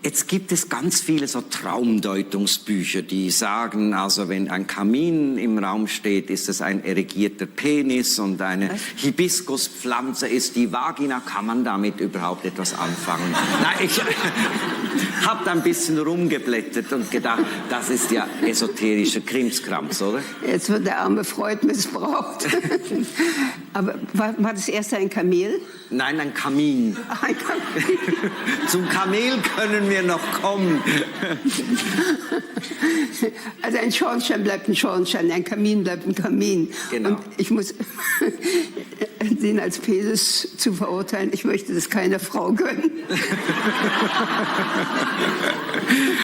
Jetzt gibt es ganz viele so Traumdeutungsbücher, die sagen, also wenn ein Kamin im Raum steht, ist es ein erigierter Penis und eine Hibiskuspflanze ist die Vagina. Kann man damit überhaupt etwas anfangen? Nein, ich habe da ein bisschen rumgeblättert und gedacht, das ist ja esoterischer Krimskrams, oder? Jetzt wird der arme Freud missbraucht. Aber war das erste ein Kamel? Nein, ein Kamin. Ein Kamel. Zum Kamel können wir noch kommen. Also ein Schornstein bleibt ein Schornstein, ein Kamin bleibt ein Kamin. Genau. Und ich muss den als Penis zu verurteilen, ich möchte das keiner Frau gönnen.